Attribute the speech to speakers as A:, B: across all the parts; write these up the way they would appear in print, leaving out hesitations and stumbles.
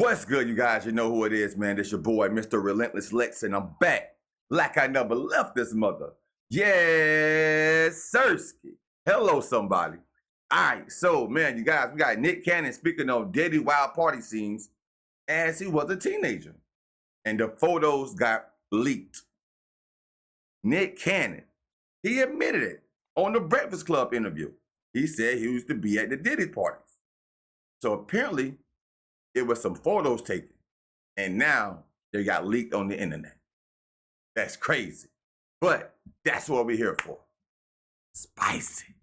A: What's good, you guys? You know who it is, man. It's your boy, Mr. Relentless Lex, and I'm back like I never left this mother. Yes, Sirski. Hello, somebody. All right, so, man, you guys, we got Nick Cannon speaking of Diddy wild party scenes as he was a teenager. And the photos got leaked. Nick Cannon, he admitted it on the Breakfast Club interview. He said he used to be at the Diddy parties. So apparently, it was some photos taken, and now they got leaked on the internet. That's crazy. But that's what we're here for. Spicy.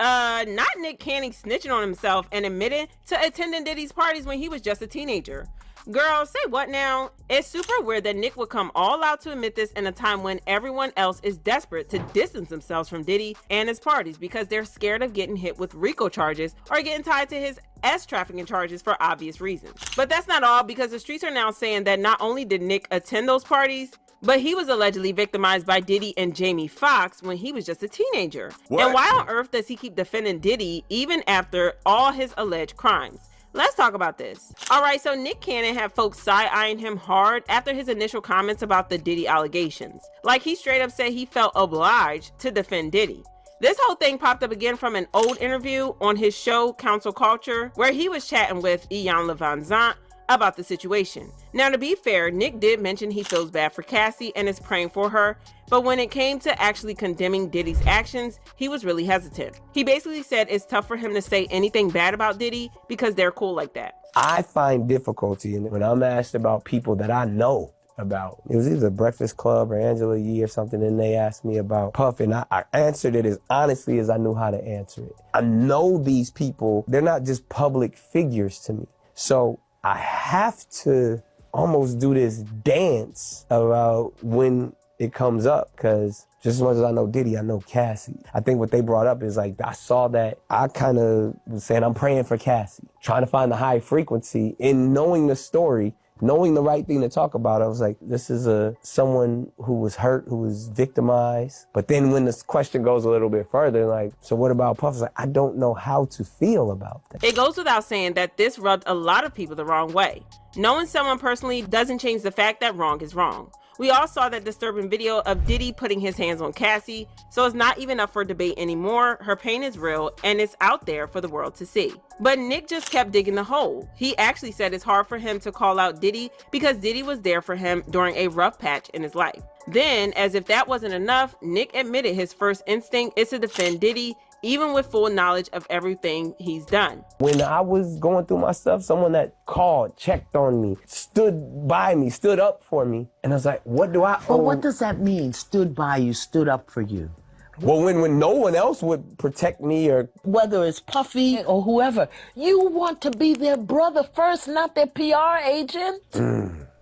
B: Not Nick Cannon snitching on himself and admitting to attending Diddy's parties when he was just a teenager. Girl, say what now? It's super weird that Nick would come all out to admit this in a time when everyone else is desperate to distance themselves from Diddy and his parties because they're scared of getting hit with RICO charges or getting tied to his trafficking charges for obvious reasons. But that's not all, because the streets are now saying that not only did Nick attend those parties, but he was allegedly victimized by Diddy and Jamie Foxx when he was just a teenager.
A: What?
B: And why on earth does he keep defending Diddy even after all his alleged crimes? Let's talk about this. All right, so Nick Cannon had folks side-eyeing him hard after his initial comments about the Diddy allegations. Like, he straight up said he felt obliged to defend Diddy. This whole thing popped up again from an old interview on his show, Council Culture, where he was chatting with Iyanla Vanzant about the situation. Now, to be fair, Nick did mention he feels bad for Cassie and is praying for her, but when it came to actually condemning Diddy's actions, he was really hesitant. He basically said it's tough for him to say anything bad about Diddy because they're cool like that.
C: I find difficulty in when I'm asked about people that I know about. It was either Breakfast Club or Angela Yee or something, and they asked me about Puff, and I answered it as honestly as I knew how to answer it. I know these people, they're not just public figures to me. So I have to almost do this dance about when it comes up, because just as much as I know Diddy, I know Cassie. I think what they brought up is like, I saw that, I kind of was saying, I'm praying for Cassie, trying to find the high frequency in knowing the story, knowing the right thing to talk about. I was like, this is someone who was hurt, who was victimized. But then when this question goes a little bit further, like, so what about Puff? It's like, I don't know how to feel about that.
B: It goes without saying that this rubbed a lot of people the wrong way. Knowing someone personally doesn't change the fact that wrong is wrong. We all saw that disturbing video of Diddy putting his hands on Cassie, so it's not even up for debate anymore. Her pain is real and it's out there for the world to see. But Nick just kept digging the hole. He actually said it's hard for him to call out Diddy because Diddy was there for him during a rough patch in his life. Then, as if that wasn't enough, Nick admitted his first instinct is to defend Diddy, even with full knowledge of everything he's done.
C: When I was going through my stuff, someone that called, checked on me, stood by me, stood up for me. And I was like, what do I owe?
D: Well, what does that mean, stood by you, stood up for you?
C: Well, when no one else would protect me, or
D: whether it's Puffy or whoever, you want to be their brother first, not their PR agent.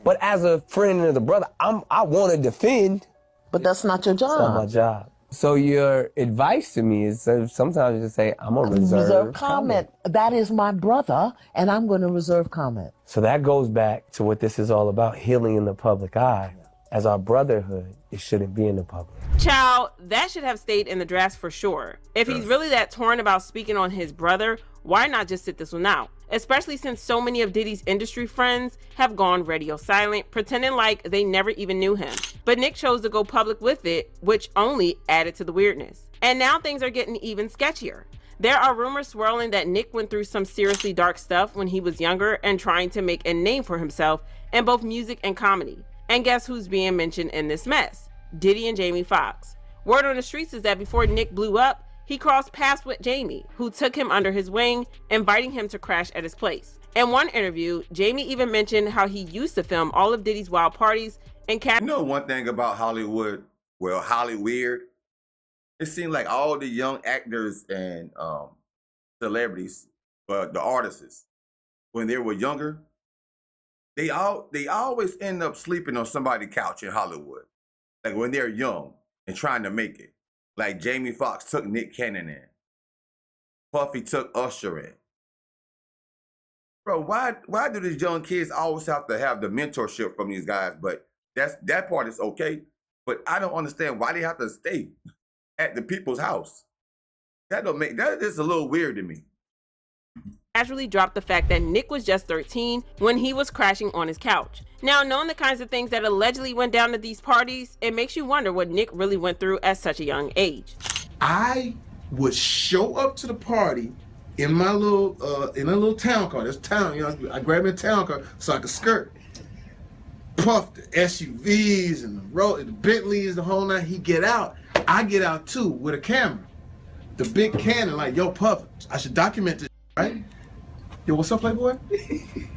C: But as a friend and as a brother, I want to defend.
D: But that's not your job.
C: It's not my job. So your advice to me is sometimes you just say, I'm going to reserve
D: comment. That is my brother, and I'm going to reserve comment.
C: So that goes back to what this is all about, healing in the public eye. As our brotherhood, it shouldn't be in the public.
B: Child, that should have stayed in the drafts for sure. If he's really that torn about speaking on his brother, why not just sit this one out? Especially since so many of Diddy's industry friends have gone radio silent, pretending like they never even knew him. But Nick chose to go public with it, which only added to the weirdness. And now things are getting even sketchier. There are rumors swirling that Nick went through some seriously dark stuff when he was younger and trying to make a name for himself in both music and comedy. And guess who's being mentioned in this mess? Diddy and Jamie Foxx. Word on the streets is that before Nick blew up, he crossed paths with Jamie, who took him under his wing, inviting him to crash at his place. In one interview, Jamie even mentioned how he used to film all of Diddy's wild parties and
A: You know one thing about Hollywood, well, Hollyweird, it seems like all the young actors and celebrities, the artists, when they were younger, they always end up sleeping on somebody's couch in Hollywood. Like when they're young and trying to make it. Like Jamie Foxx took Nick Cannon in. Puffy took Usher in. Bro, why do these young kids always have to have the mentorship from these guys? But that part is okay. But I don't understand why they have to stay at the people's house. That is a little weird to me.
B: casually dropped the fact that Nick was just 13 when he was crashing on his couch. Now, knowing the kinds of things that allegedly went down at these parties, it makes you wonder what Nick really went through at such a young age.
E: I would show up to the party in my little town car. This town, you know, I grabbed me a town car so I could skirt. Puff the SUVs and the Bentleys, the whole night. He get out. I get out too with a camera. The big Canon, like, yo, Puff, I should document this, right? Yo, what's up, Playboy?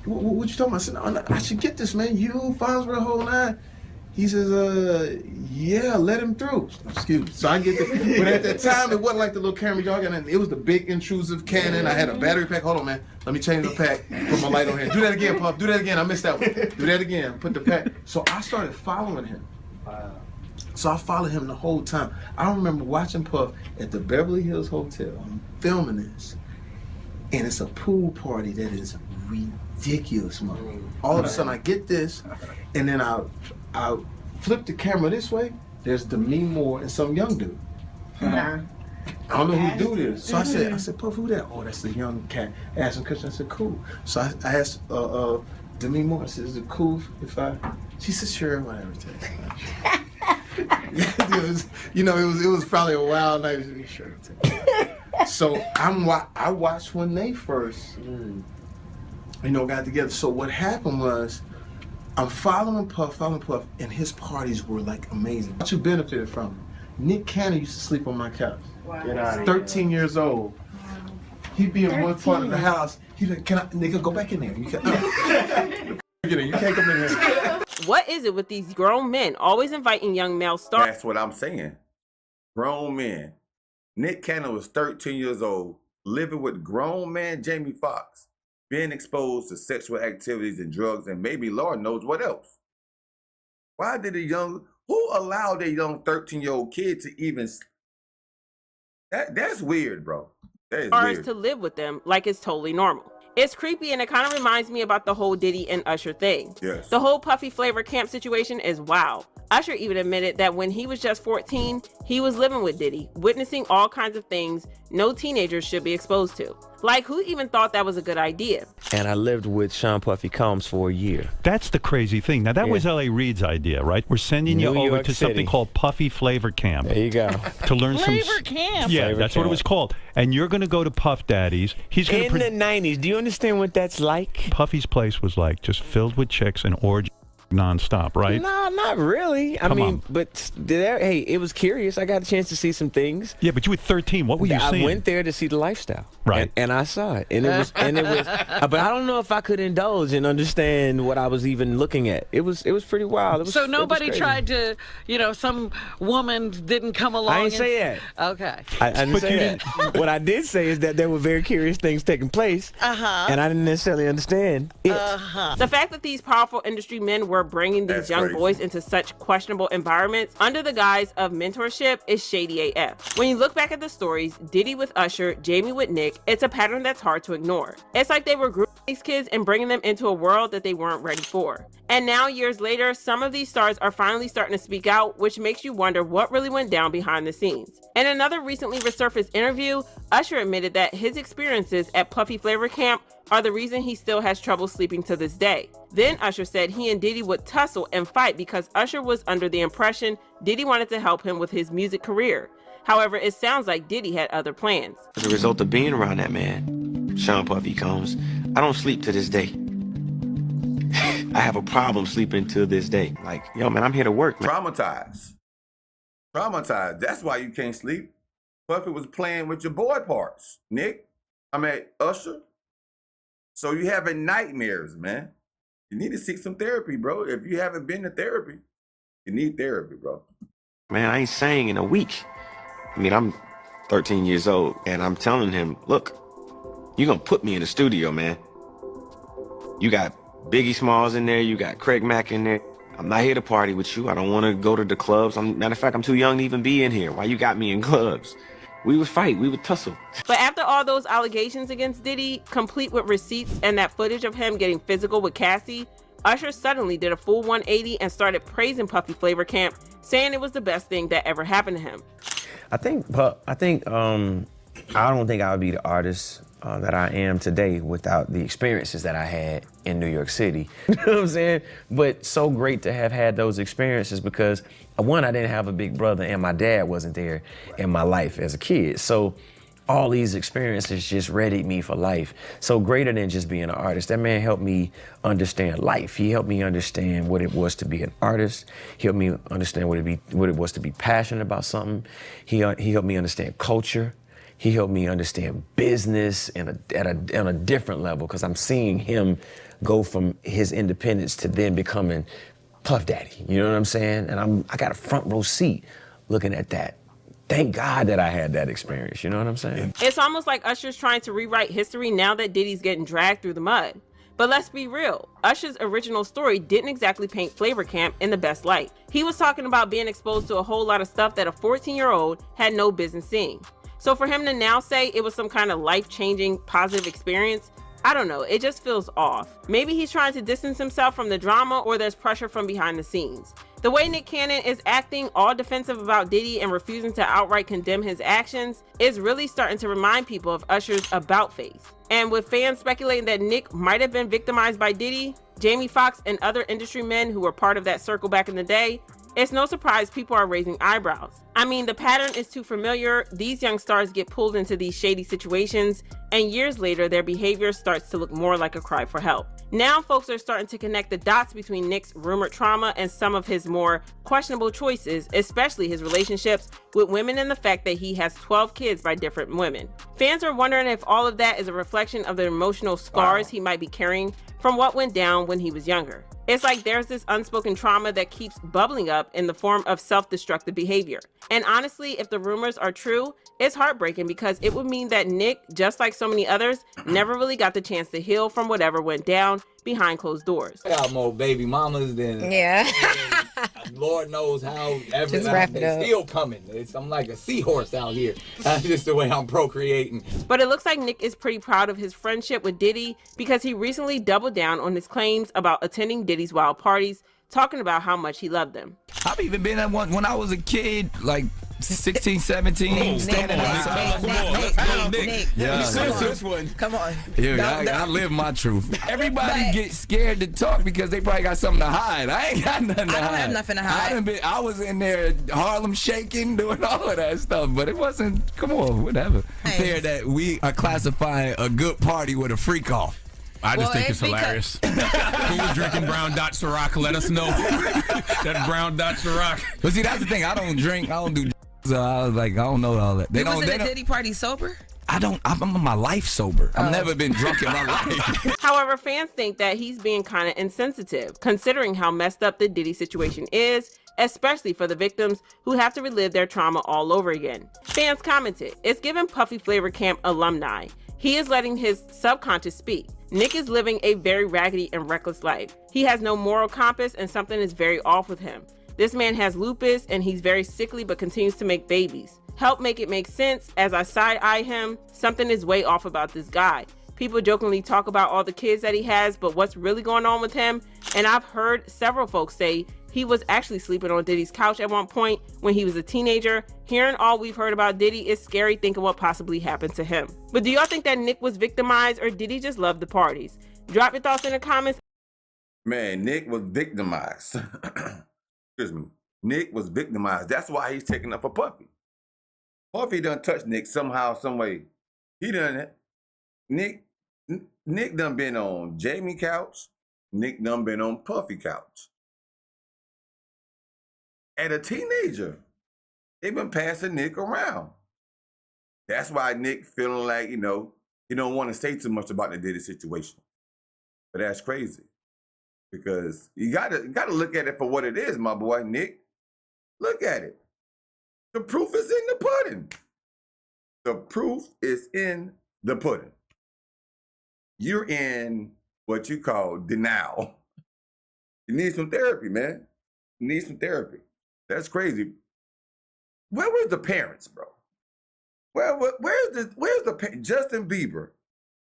E: what you talking about? I said, no, I should get this, man. You, Fonz, the whole nine. He says, yeah, let him through. Excuse me. So I get the, but at that time, it wasn't like the little camera y'all got in. It was the big intrusive Canon. I had a battery pack. Hold on, man. Let me change the pack. Put my light on here. Do that again, Puff. Do that again. I missed that one. Do that again. Put the pack. So I started following him. Wow. So I followed him the whole time. I remember watching Puff at the Beverly Hills Hotel. I'm filming this. And it's a pool party that is ridiculous, man. All of a sudden I get this, and then I flip the camera this way. There's Demi Moore and some young dude. I don't know who the dude is. So I said, Puff, who that? Oh, that's the young cat. I asked him question. I said, cool. So I asked Demi Moore. I said, is it cool if I? She said, sure, whatever. it was probably a wild night. Sure. So I watched when they first, got together. So what happened was, I'm following Puff, and his parties were like amazing. What you benefited from it? Nick Cannon used to sleep on my couch. Wow. 13 years old. He'd be in one part of the house. He'd be like, nigga, go back in there. You can't come in here.
B: What is it with these grown men always inviting young male stars?
A: That's what I'm saying. Grown men. Nick Cannon was 13 years old, living with grown man Jamie Foxx, being exposed to sexual activities and drugs and maybe Lord knows what else. Why did who allowed a young 13-year-old kid to even, that's weird, bro. That is weird.
B: To live with them like it's totally normal. It's creepy, and it kind of reminds me about the whole Diddy and Usher thing.
A: Yes.
B: The whole Puffy Flavor Camp situation is wild. Usher even admitted that when he was just 14, he was living with Diddy, witnessing all kinds of things no teenagers should be exposed to. Like, who even thought that was a good idea?
C: And I lived with Sean Puffy Combs for a year.
F: That's the crazy thing. Now, that was L.A. Reid's idea, right? We're sending you over to something called Puffy Flavor Camp.
C: There you go.
F: To learn
D: Flavor Camp.
F: Yeah,
C: Flavor
F: that's
C: Camp.
F: what it was called. And you're going to go to Puff Daddy's. He's going
C: In the 90s. Do you understand what that's like?
F: Puffy's place was like just filled with chicks and orgies nonstop, right?
C: No, not really.
F: Come on.
C: But hey, it was curious. I got a chance to see some things.
F: Yeah, but you were 13. What were you seeing?
C: I went there to see the lifestyle,
F: right?
C: And I saw it, and it was, but I don't know if I could indulge and understand what I was even looking at. It was pretty wild.
D: So nobody tried to, some woman didn't come along.
C: I didn't say that.
D: Okay.
C: I didn't say that. What I did say is that there were very curious things taking place, and I didn't necessarily understand it.
B: The fact that these powerful industry men were bringing these young boys into such questionable environments under the guise of mentorship is shady AF. When you look back at the stories, Diddy with Usher, Jamie with Nick, it's a pattern that's hard to ignore. It's like they were grooming these kids and bringing them into a world that they weren't ready for. And now, years later, some of these stars are finally starting to speak out, which makes you wonder what really went down behind the scenes. In another recently resurfaced interview, Usher admitted that his experiences at Puffy Flavor Camp are the reason he still has trouble sleeping to this day. Then Usher said he and Diddy would tussle and fight because Usher was under the impression Diddy wanted to help him with his music career. However, it sounds like Diddy had other plans.
G: As a result of being around that man, Sean Puffy Combs, I don't sleep to this day. I have a problem sleeping to this day. Like, yo, man, I'm here to work, man.
A: Traumatized. That's why you can't sleep. Puffy was playing with your boy parts. Usher. So you having nightmares, man. You need to seek some therapy, bro. If you haven't been to therapy, you need therapy, bro.
G: Man, I ain't sang in a week. I'm 13 years old, and I'm telling him, look, you're going to put me in the studio, man. You got Biggie Smalls in there. You got Craig Mack in there. I'm not here to party with you. I don't want to go to the clubs. Matter of fact, I'm too young to even be in here. Why you got me in clubs? We would fight. We would tussle.
B: But after all those allegations against Diddy, complete with receipts and that footage of him getting physical with Cassie, Usher suddenly did a full 180 and started praising Puffy Flavor Camp, saying it was the best thing that ever happened to him.
C: I think
G: I don't think I would be the artist that I am today without the experiences that I had in New York City. You know what I'm saying? But so great to have had those experiences because, one, I didn't have a big brother and my dad wasn't there in my life as a kid. So all these experiences just readied me for life. So greater than just being an artist, that man helped me understand life. He helped me understand what it was to be an artist. He helped me understand what it was to be passionate about something. He helped me understand culture. He helped me understand business on a different level because I'm seeing him go from his independence to then becoming Puff Daddy. You know what I'm saying? And I got a front row seat looking at that. Thank God that I had that experience. You know what I'm saying?
B: It's almost like Usher's trying to rewrite history now that Diddy's getting dragged through the mud. But let's be real, Usher's original story didn't exactly paint Flavor Camp in the best light. He was talking about being exposed to a whole lot of stuff that a 14-year-old had no business seeing. So for him to now say it was some kind of life-changing positive experience, I don't know, it just feels off. Maybe he's trying to distance himself from the drama or there's pressure from behind the scenes. The way Nick Cannon is acting all defensive about Diddy and refusing to outright condemn his actions is really starting to remind people of Usher's about face. And with fans speculating that Nick might have been victimized by Diddy, Jamie Foxx and other industry men who were part of that circle back in the day, it's no surprise people are raising eyebrows. I mean, the pattern is too familiar. These young stars get pulled into these shady situations, and years later, their behavior starts to look more like a cry for help. Now, folks are starting to connect the dots between Nick's rumored trauma and some of his more questionable choices, especially his relationships with women and the fact that he has 12 kids by different women. Fans are wondering if all of that is a reflection of the emotional scars he might be carrying from what went down when he was younger. It's like there's this unspoken trauma that keeps bubbling up in the form of self-destructive behavior. And honestly, if the rumors are true, it's heartbreaking because it would mean that Nick, just like so many others, never really got the chance to heal from whatever went down behind closed doors.
H: I got more baby mamas than Lord knows how everything is still coming. I'm like a seahorse out here. That's just the way I'm procreating.
B: But it looks like Nick is pretty proud of his friendship with Diddy because he recently doubled down on his claims about attending Diddy's wild parties, talking about how much he loved them.
I: I've even been at one when I was a kid, like 16, 17, standing outside.
J: Nick.
I: Yeah.
J: This one. Come on.
I: Yeah, I live my truth. Everybody gets scared to talk because they probably got something to hide. I ain't got nothing to hide.
J: I don't have nothing to hide.
I: I was in there Harlem shaking, doing all of that stuff, but it wasn't, come on, whatever. There that we are classifying a good party with a freak off.
K: I just think it's hilarious. Who was drinking brown dot Ciroc? Let us know. That brown dot Ciroc.
I: But see, that's the thing. I don't drink. I don't do. So I was like, I don't know all that.
J: You was in a Diddy party sober?
I: I'm in my life sober. I've never been drunk in my life.
B: However, fans think that he's being kind of insensitive, considering how messed up the Diddy situation is, especially for the victims who have to relive their trauma all over again. Fans commented, it's given Puffy Flavor Camp alumni. He is letting his subconscious speak. Nick is living a very raggedy and reckless life. He has no moral compass and something is very off with him. This man has lupus and he's very sickly but continues to make babies. Help make it make sense. As I side-eye him, something is way off about this guy. People jokingly talk about all the kids that he has, but what's really going on with him? And I've heard several folks say he was actually sleeping on Diddy's couch at one point when he was a teenager. Hearing all we've heard about Diddy is scary thinking what possibly happened to him. But do y'all think that Nick was victimized or did he just love the parties? Drop your thoughts in the comments.
A: Man, Nick was victimized. Excuse me. Nick was victimized. That's why he's taking up for Puffy. Puffy done touched Nick somehow, some way. He done Nick done been on Jamie couch. Nick done been on Puffy couch. And a teenager, they been passing Nick around. That's why Nick feeling like, he don't want to say too much about the Diddy situation. But that's crazy. Because you gotta look at it for what it is, my boy, Nick. Look at it. The proof is in the pudding. The proof is in the pudding. You're in what you call denial. You need some therapy, man. You need some therapy. That's crazy. Where were the parents, bro? Where's the Justin Bieber,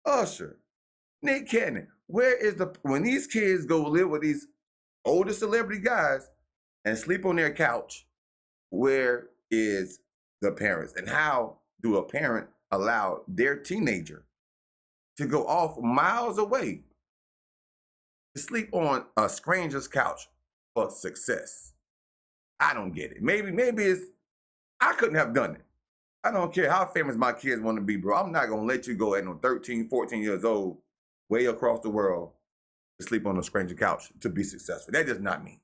A: Usher, Nick Cannon? Where is when these kids go live with these older celebrity guys and sleep on their couch? Where is the parents? And how do a parent allow their teenager to go off miles away to sleep on a stranger's couch for success. I don't get it. Maybe it's, I couldn't have done it. I don't care how famous my kids want to be, bro. I'm not going to let you go at no 13, 14 years old, way across the world, to sleep on a stranger couch to be successful. That's just not me.